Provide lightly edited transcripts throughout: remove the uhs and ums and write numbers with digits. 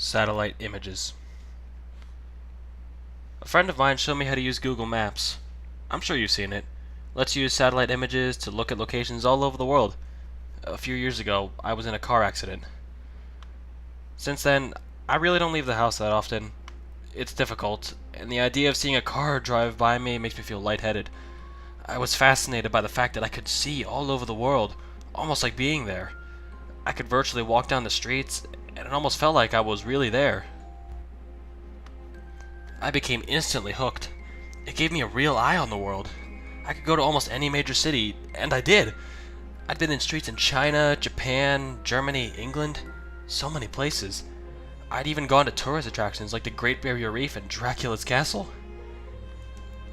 Satellite images. A friend of mine showed me how to use Google Maps. I'm sure you've seen it. Lets you use satellite images to look at locations all over the world. A few years ago, I was in a car accident. Since then, I really don't leave the house that often. It's difficult, and the idea of seeing a car drive by me makes me feel lightheaded. I was fascinated by the fact that I could see all over the world, almost like being there. I could virtually walk down the streets, and it almost felt like I was really there. I became instantly hooked. It gave me a real eye on the world. I could go to almost any major city, and I did. I'd been in streets in China, Japan, Germany, England, so many places. I'd even gone to tourist attractions like the Great Barrier Reef and Dracula's Castle.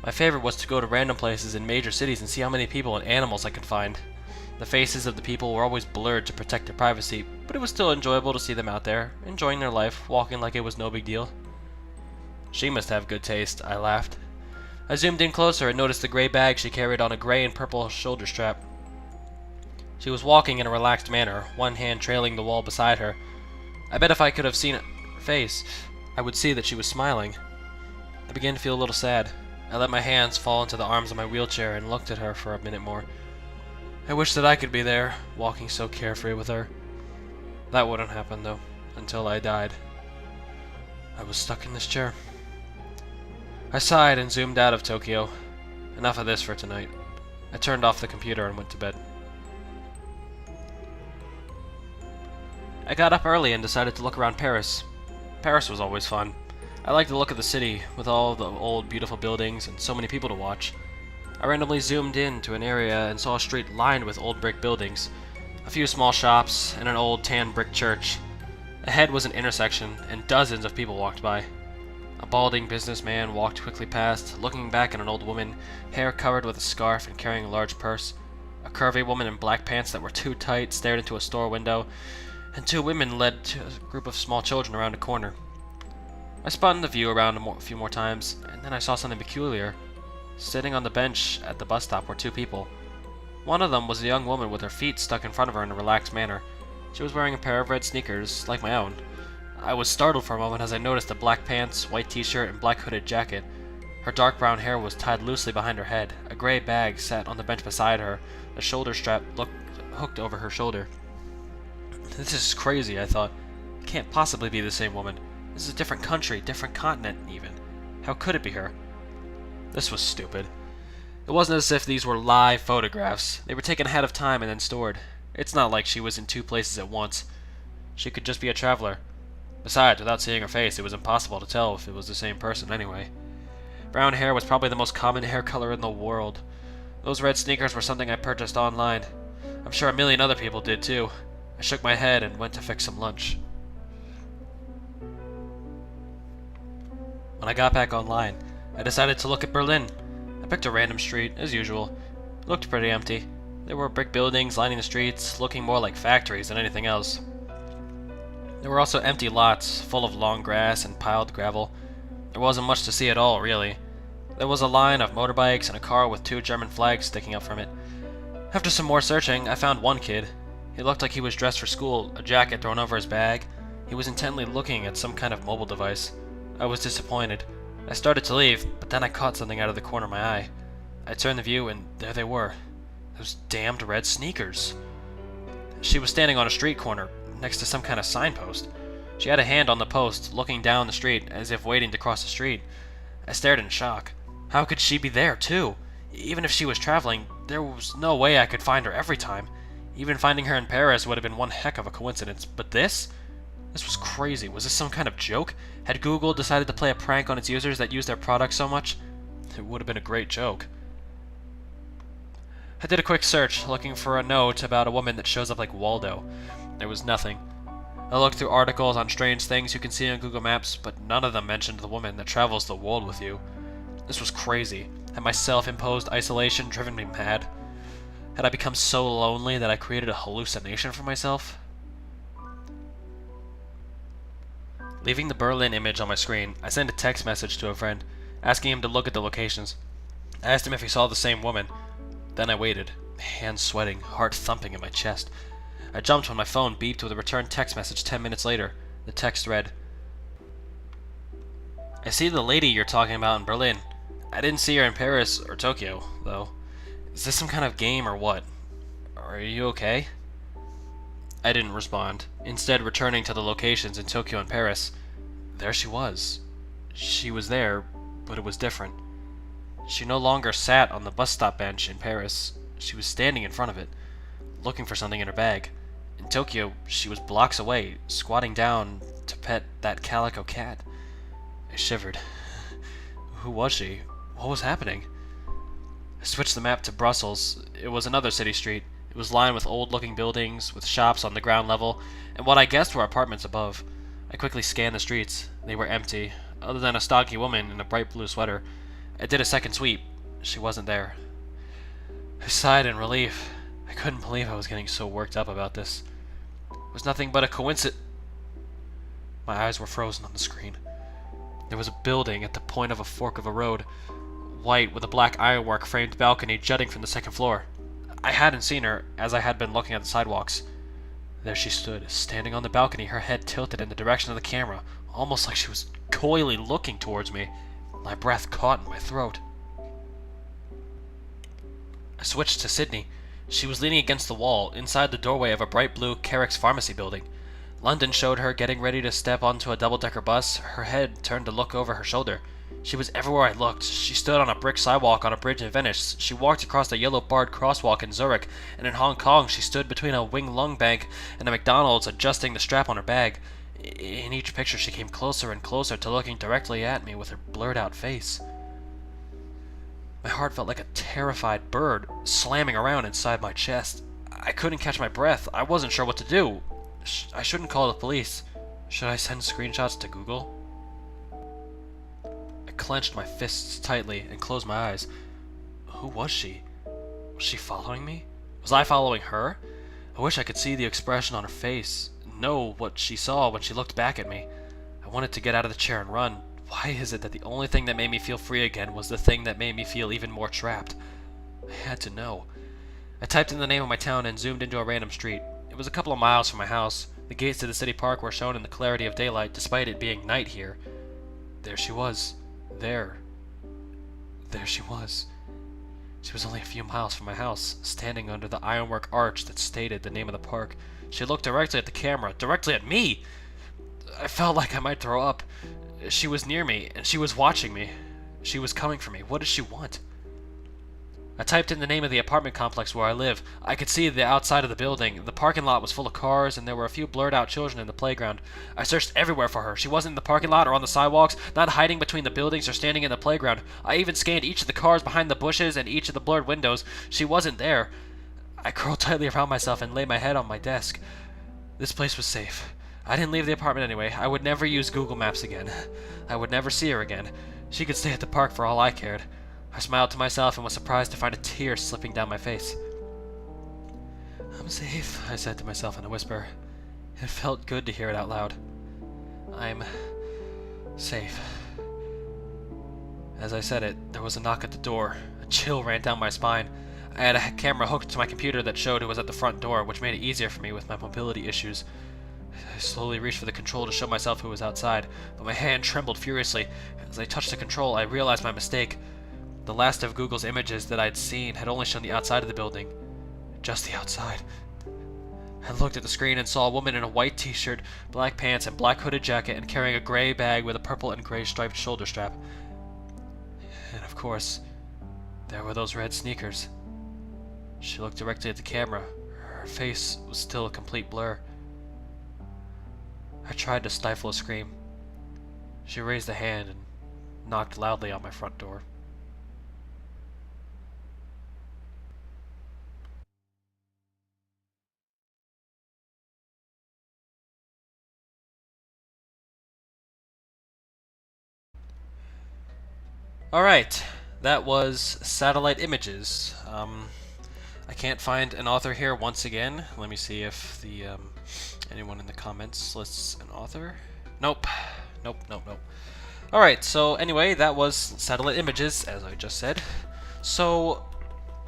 My favorite was to go to random places in major cities and see how many people and animals I could find. The faces of the people were always blurred to protect their privacy, but it was still enjoyable to see them out there, enjoying their life, walking like it was no big deal. She must have good taste, I laughed. I zoomed in closer and noticed the gray bag she carried on a gray and purple shoulder strap. She was walking in a relaxed manner, one hand trailing the wall beside her. I bet if I could have seen her face, I would see that she was smiling. I began to feel a little sad. I let my hands fall into the arms of my wheelchair and looked at her for a minute more. I wish that I could be there, walking so carefree with her. That wouldn't happen, though, until I died. I was stuck in this chair. I sighed and zoomed out of Tokyo. Enough of this for tonight. I turned off the computer and went to bed. I got up early and decided to look around Paris. Paris was always fun. I liked the look of the city, with all the old, beautiful buildings and so many people to watch. I randomly zoomed into an area and saw a street lined with old brick buildings, a few small shops, and an old tan brick church. Ahead was an intersection, and dozens of people walked by. A balding businessman walked quickly past, looking back at an old woman, hair covered with a scarf and carrying a large purse. A curvy woman in black pants that were too tight stared into a store window, and two women led to a group of small children around a corner. I spun the view around a few more times, and then I saw something peculiar. Sitting on the bench at the bus stop were two people. One of them was a young woman with her feet stuck in front of her in a relaxed manner. She was wearing a pair of red sneakers, like my own. I was startled for a moment as I noticed the black pants, white t-shirt, and black hooded jacket. Her dark brown hair was tied loosely behind her head. A gray bag sat on the bench beside her. A shoulder strap hooked over her shoulder. This is crazy, I thought. It can't possibly be the same woman. This is a different country, different continent, even. How could it be her? This was stupid. It wasn't as if these were live photographs. They were taken ahead of time and then stored. It's not like she was in two places at once. She could just be a traveler. Besides, without seeing her face, it was impossible to tell if it was the same person anyway. Brown hair was probably the most common hair color in the world. Those red sneakers were something I purchased online. I'm sure a million other people did too. I shook my head and went to fix some lunch. When I got back online, I decided to look at Berlin. I picked a random street, as usual. It looked pretty empty. There were brick buildings lining the streets, looking more like factories than anything else. There were also empty lots, full of long grass and piled gravel. There wasn't much to see at all, really. There was a line of motorbikes and a car with two German flags sticking up from it. After some more searching, I found one kid. He looked like he was dressed for school, a jacket thrown over his bag. He was intently looking at some kind of mobile device. I was disappointed. I started to leave, but then I caught something out of the corner of my eye. I turned the view, and there they were. Those damned red sneakers. She was standing on a street corner, next to some kind of signpost. She had a hand on the post, looking down the street, as if waiting to cross the street. I stared in shock. How could she be there, too? Even if she was traveling, there was no way I could find her every time. Even finding her in Paris would have been one heck of a coincidence, but this? This was crazy. Was this some kind of joke? Had Google decided to play a prank on its users that use their product so much? It would have been a great joke. I did a quick search, looking for a note about a woman that shows up like Waldo. There was nothing. I looked through articles on strange things you can see on Google Maps, but none of them mentioned the woman that travels the world with you. This was crazy. Had my self-imposed isolation driven me mad? Had I become so lonely that I created a hallucination for myself? Leaving the Berlin image on my screen, I sent a text message to a friend, asking him to look at the locations. I asked him if he saw the same woman. Then I waited, hands sweating, heart thumping in my chest. I jumped when my phone beeped with a return text message 10 minutes later. The text read, I see the lady you're talking about in Berlin. I didn't see her in Paris or Tokyo, though. Is this some kind of game or what? Are you okay? I didn't respond, instead returning to the locations in Tokyo and Paris. There she was. She was there, but it was different. She no longer sat on the bus stop bench in Paris. She was standing in front of it, looking for something in her bag. In Tokyo, she was blocks away, squatting down to pet that calico cat. I shivered. Who was she? What was happening? I switched the map to Brussels. It was another city street. It was lined with old-looking buildings, with shops on the ground level, and what I guessed were apartments above. I quickly scanned the streets. They were empty, other than a stocky woman in a bright blue sweater. I did a second sweep. She wasn't there. I sighed in relief. I couldn't believe I was getting so worked up about this. It was nothing but a coincidence. My eyes were frozen on the screen. There was a building at the point of a fork of a road, white with a black ironwork framed balcony jutting from the second floor. I hadn't seen her, as I had been looking at the sidewalks. There she stood, standing on the balcony, her head tilted in the direction of the camera, almost like she was coyly looking towards me. My breath caught in my throat. I switched to Sydney. She was leaning against the wall, inside the doorway of a bright blue Carrick's pharmacy building. London showed her getting ready to step onto a double-decker bus, her head turned to look over her shoulder. She was everywhere I looked. She stood on a brick sidewalk on a bridge in Venice. She walked across a yellow-barred crosswalk in Zurich, and in Hong Kong she stood between a Wing Lung bank and a McDonald's adjusting the strap on her bag. In each picture she came closer and closer to looking directly at me with her blurred-out face. My heart felt like a terrified bird slamming around inside my chest. I couldn't catch my breath. I wasn't sure what to do. I shouldn't call the police. Should I send screenshots to Google? I clenched my fists tightly and closed my eyes. Who was she? Was she following me? Was I following her? I wish I could see the expression on her face, know what she saw when she looked back at me. I wanted to get out of the chair and run. Why is it that the only thing that made me feel free again was the thing that made me feel even more trapped? I had to know. I typed in the name of my town and zoomed into a random street. It was a couple of miles from my house. The gates to the city park were shown in the clarity of daylight, despite it being night here. There she was. There she was. She was only a few miles from my house, standing under the ironwork arch that stated the name of the park. She looked directly at the camera, directly at me! I felt like I might throw up. She was near me, and she was watching me. She was coming for me. What did she want? I typed in the name of the apartment complex where I live. I could see the outside of the building. The parking lot was full of cars, and there were a few blurred-out children in the playground. I searched everywhere for her. She wasn't in the parking lot or on the sidewalks, not hiding between the buildings or standing in the playground. I even scanned each of the cars behind the bushes and each of the blurred windows. She wasn't there. I curled tightly around myself and laid my head on my desk. This place was safe. I didn't leave the apartment anyway. I would never use Google Maps again. I would never see her again. She could stay at the park for all I cared. I smiled to myself and was surprised to find a tear slipping down my face. I'm safe, I said to myself in a whisper. It felt good to hear it out loud. I'm safe. As I said it, there was a knock at the door. A chill ran down my spine. I had a camera hooked to my computer that showed who was at the front door, which made it easier for me with my mobility issues. I slowly reached for the control to show myself who was outside, but my hand trembled furiously. As I touched the control, I realized my mistake. The last of Google's images that I'd seen had only shown the outside of the building. Just the outside. I looked at the screen and saw a woman in a white t-shirt, black pants, and black hooded jacket and carrying a gray bag with a purple and gray striped shoulder strap. And of course, there were those red sneakers. She looked directly at the camera. Her face was still a complete blur. I tried to stifle a scream. She raised a hand and knocked loudly on my front door. Alright, that was Satellite Images. I can't find an author here once again. Let me see if the anyone in the comments lists an author. Nope. Nope. Alright, so anyway, that was Satellite Images, as I just said. So,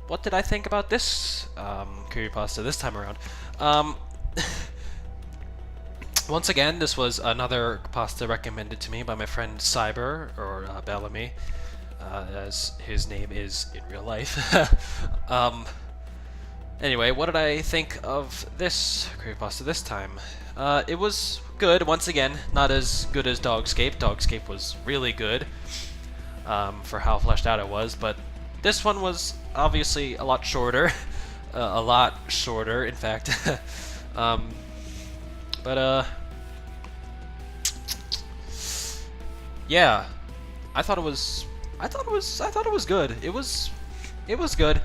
what did I think about this creepypasta this time around? Once again, this was another pasta recommended to me by my friend Cyber, or Bellamy, as his name is in real life. Anyway, what did I think of this creepypasta this time? It was good, once again, not as good as Dogscape. Dogscape was really good, for how fleshed out it was, but this one was obviously a lot shorter. A lot shorter, in fact. But yeah, I thought it was good. It was good.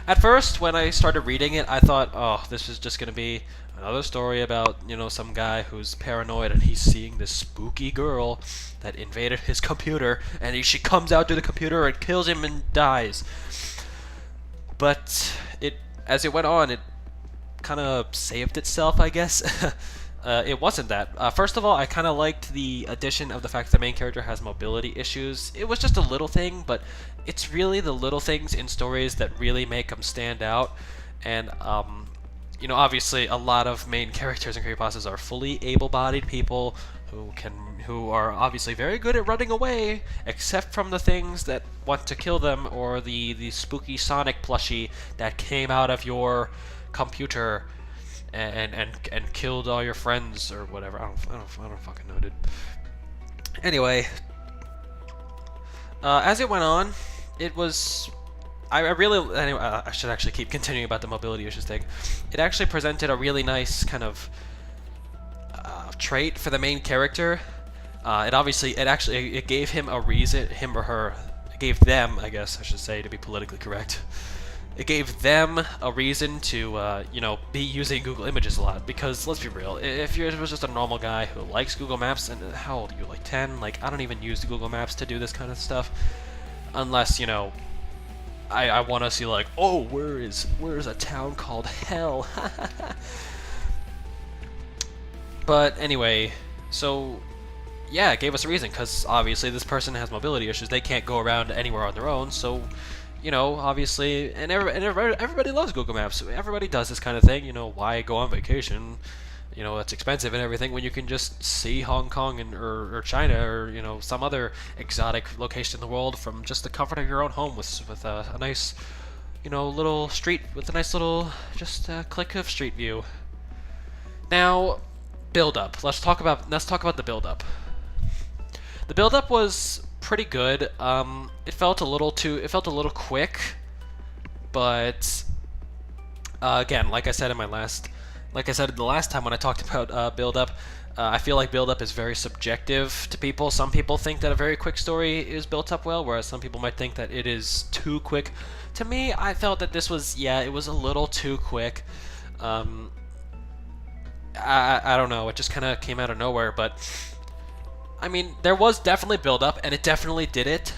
At first, when I started reading it, I thought, oh, this is just gonna be another story about, you know, some guy who's paranoid and he's seeing this spooky girl that invaded his computer, and she comes out to the computer and kills him and dies. But as it went on, it kind of saved itself, I guess. It wasn't that. First of all, I kind of liked the addition of the fact that the main character has mobility issues. It was just a little thing, but it's really the little things in stories that really make them stand out. And, you know, obviously a lot of main characters in creepypastas are fully able-bodied people who are obviously very good at running away, except from the things that want to kill them, or the spooky Sonic plushie that came out of your computer and killed all your friends or whatever. I don't fucking know, dude. Anyway, as it went on, it was. Anyway, I should actually keep continuing about the mobility issues thing. It actually presented a really nice kind of trait for the main character. It gave him a reason, him or her, it gave them, I guess I should say, to be politically correct. It gave them a reason to, you know, be using Google Images a lot, because, let's be real, if you was just a normal guy who likes Google Maps, and how old are you, like 10? Like, I don't even use Google Maps to do this kind of stuff, unless, you know, I want to see, like, oh, where's a town called Hell? But anyway, so yeah, it gave us a reason, because obviously this person has mobility issues. They can't go around anywhere on their own, so, you know, obviously, and everybody loves Google Maps. Everybody does this kind of thing. You know, why go on vacation? You know, it's expensive and everything when you can just see Hong Kong or China, or, you know, some other exotic location in the world from just the comfort of your own home with a nice, you know, little street with a nice little just click of street view. Now, build up. Let's talk about the build up. The build up was pretty good. It felt a little quick, but again, like I said the last time when I talked about build up, I feel like build up is very subjective to people. Some people think that a very quick story is built up well, whereas some people might think that it is too quick. To me, I felt that this was, it was a little too quick. I don't know, it just kind of came out of nowhere, but I mean, there was definitely build-up, and it definitely did it,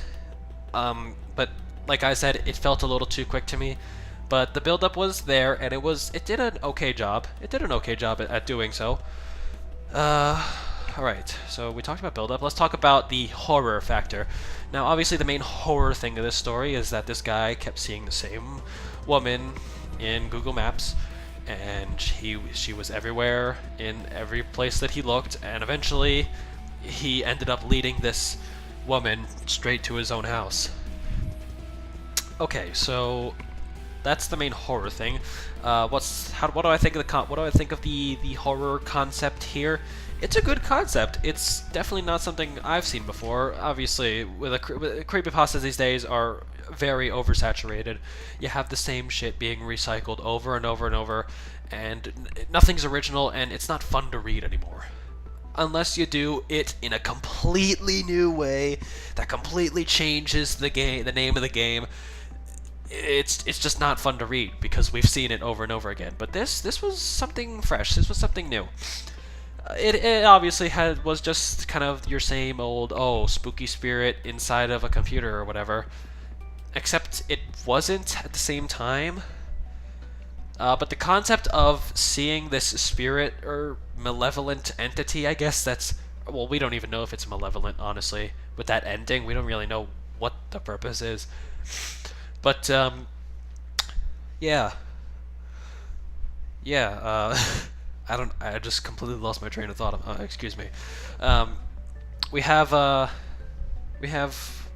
but like I said, it felt a little too quick to me, but the build-up was there, and it did an okay job. It did an okay job at doing so. Alright, so we talked about build-up. Let's talk about the horror factor. Now, obviously, the main horror thing of this story is that this guy kept seeing the same woman in Google Maps, and she was everywhere, in every place that he looked, and eventually he ended up leading this woman straight to his own house. Okay, so that's the main horror thing. What do I think of the horror concept here? It's a good concept. It's definitely not something I've seen before. Obviously, creepypastas these days are very oversaturated. You have the same shit being recycled over and over and over, and nothing's original, and it's not fun to read anymore. Unless you do it in a completely new way that completely changes the name of the game, it's just not fun to read because we've seen it over and over again. But this was something fresh. This was something new. It obviously was just kind of your same old spooky spirit inside of a computer or whatever, except it wasn't at the same time. But the concept of seeing this spirit or malevolent entity, I guess well, we don't even know if it's malevolent, honestly. With that ending, we don't really know what the purpose is. But, yeah. Yeah, I just completely lost my train of thought. Excuse me. Um, we have we have.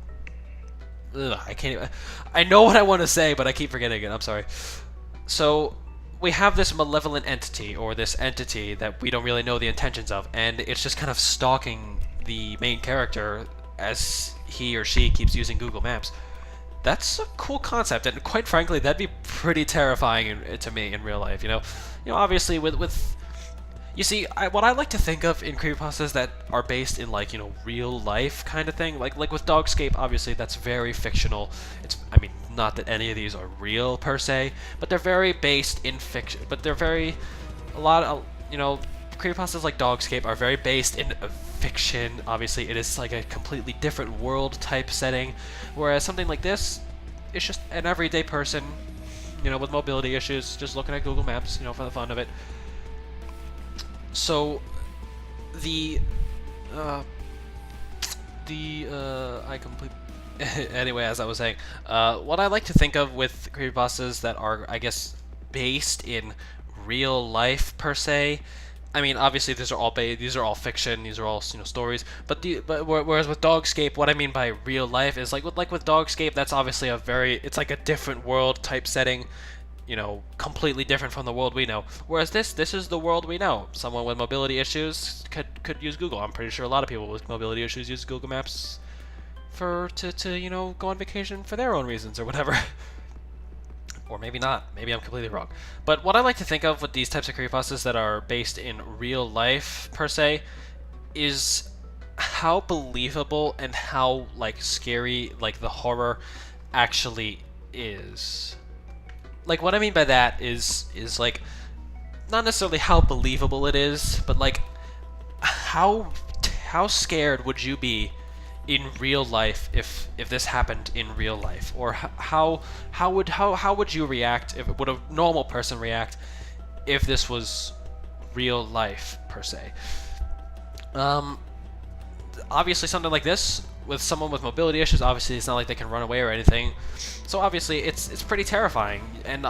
Ugh, I can't even. I know what I want to say, but I keep forgetting it. I'm sorry. So we have this malevolent entity, or this entity that we don't really know the intentions of, and it's just kind of stalking the main character as he or she keeps using Google Maps. That's a cool concept, and quite frankly, that'd be pretty terrifying to me in real life. Obviously with you see, what I like to think of in creepypastas that are based in like real life kind of thing, like with Dogscape, obviously that's very fictional. I mean, not that any of these are real per se, but they're very based in fiction. But they're a lot of creepypastas like Dogscape are very based in fiction. Obviously, it is like a completely different world type setting, whereas something like this is just an everyday person, with mobility issues, just looking at Google Maps, for the fun of it. So, anyway, as I was saying, what I like to think of with creepypastas that are, I guess, based in real life per se. I mean, obviously these are all fiction, these are all stories. But whereas with Dogscape, what I mean by real life is like with Dogscape, that's obviously it's like a different world type setting. Completely different from the world we know. Whereas this is the world we know. Someone with mobility issues could use Google. I'm pretty sure a lot of people with mobility issues use Google Maps to go on vacation for their own reasons or whatever. Or maybe not. Maybe I'm completely wrong. But what I like to think of with these types of creepypastas that are based in real life per se is how believable and how like scary like the horror actually is. Like, what I mean by that is like not necessarily how believable it is, but like how scared would you be in real life if this happened in real life, or how would you react, would a normal person react if this was real life per se? Obviously something like this with someone with mobility issues, obviously it's not like they can run away or anything, so obviously it's pretty terrifying. And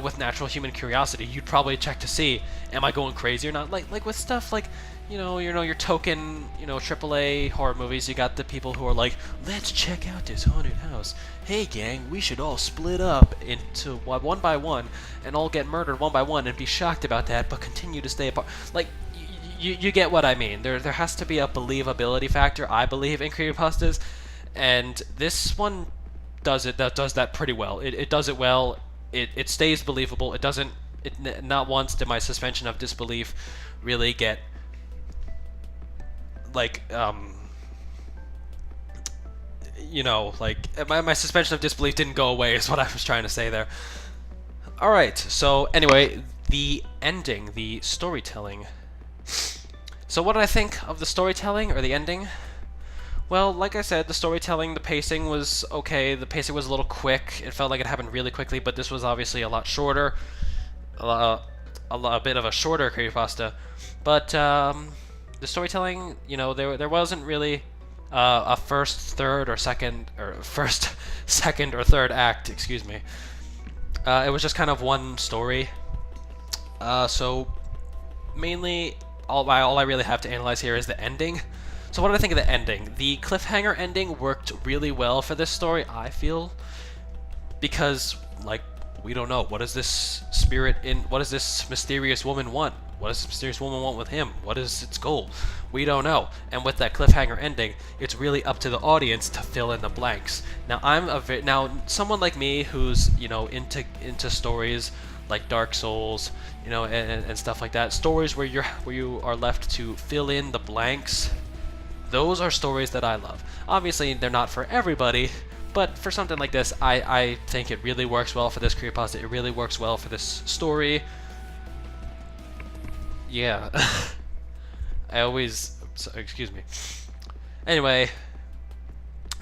with natural human curiosity, you'd probably check to see, am I going crazy or not? Like with stuff like your token, AAA horror movies, you got the people who are like, let's check out this haunted house. Hey gang, we should all split up into one by one and all get murdered one by one and be shocked about that, but continue to stay apart. Like, you get what I mean. There has to be a believability factor, I believe, in creepypastas, and this one does that pretty well. It does it well. It stays believable. It doesn't. Not once did my suspension of disbelief really get like my suspension of disbelief didn't go away is what I was trying to say there. Alright, so anyway, the ending, the storytelling. So what did I think of the storytelling or the ending? Well, like I said, the storytelling, the pacing was okay. The pacing was a little quick. It felt like it happened really quickly, but this was obviously a lot shorter. A bit of a shorter creepypasta. But the storytelling, there wasn't really a first, second, or third act, excuse me. It was just kind of one story. So mainly, all I really have to analyze here is the ending. So what did I think of the ending? The cliffhanger ending worked really well for this story, I feel, because like we don't know, what does this mysterious woman want? What does this mysterious woman want with him? What is its goal? We don't know. And with that cliffhanger ending, it's really up to the audience to fill in the blanks. Now now someone like me who's into stories like Dark Souls, and stuff like that, stories where you are left to fill in the blanks. Those are stories that I love. Obviously, they're not for everybody, but for something like this, I think it really works well for this creepypasta. It really works well for this story. Yeah. Excuse me. Anyway,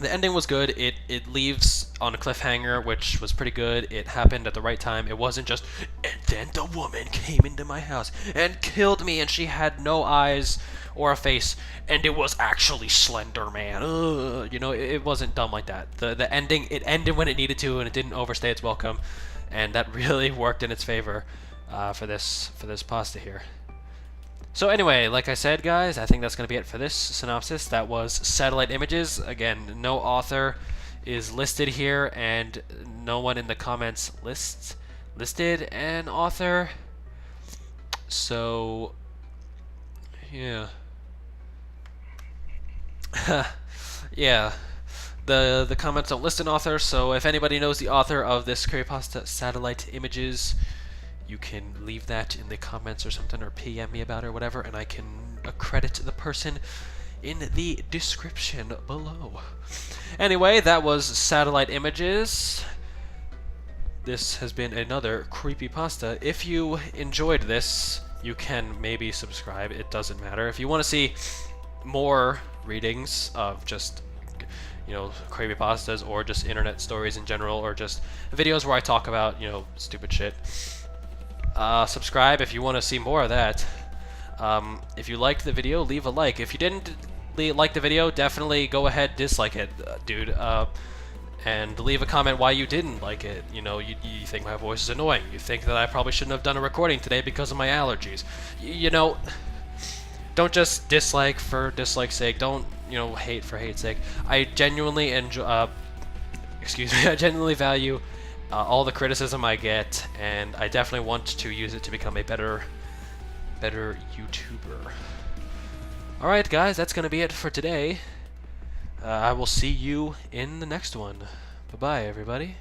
the ending was good. It leaves on a cliffhanger, which was pretty good. It happened at the right time. It wasn't just, and then the woman came into my house and killed me, and she had no eyes or a face, and it was actually Slender Man. It wasn't dumb like that. The ending, it ended when it needed to, and it didn't overstay its welcome, and that really worked in its favor for this pasta here. So anyway, like I said, guys, I think that's going to be it for this synopsis. That was Satellite Images. Again, no author is listed here, and no one in the comments listed an author. So, yeah. Yeah. The comments don't list an author, so if anybody knows the author of this creepypasta Satellite Images, you can leave that in the comments or something, or PM me about it or whatever, and I can accredit the person in the description below. Anyway, that was Satellite Images. This has been another creepypasta. If you enjoyed this, you can maybe subscribe. It doesn't matter. If you want to see more readings of just, you know, creepypastas or just internet stories in general, or just videos where I talk about, you know, stupid shit, subscribe if you want to see more of that. If you liked the video, leave a like. If you didn't like the video, definitely go ahead, dislike it, dude. And leave a comment why you didn't like it. You know, you think my voice is annoying. You think that I probably shouldn't have done a recording today because of my allergies. You know, don't just dislike for dislike's sake. Don't, you know, hate for hate's sake. I genuinely enjoy, excuse me, I genuinely value all the criticism I get, and I definitely want to use it to become a better YouTuber. Alright guys, that's gonna be it for today. I will see you in the next one. Bye-bye, everybody.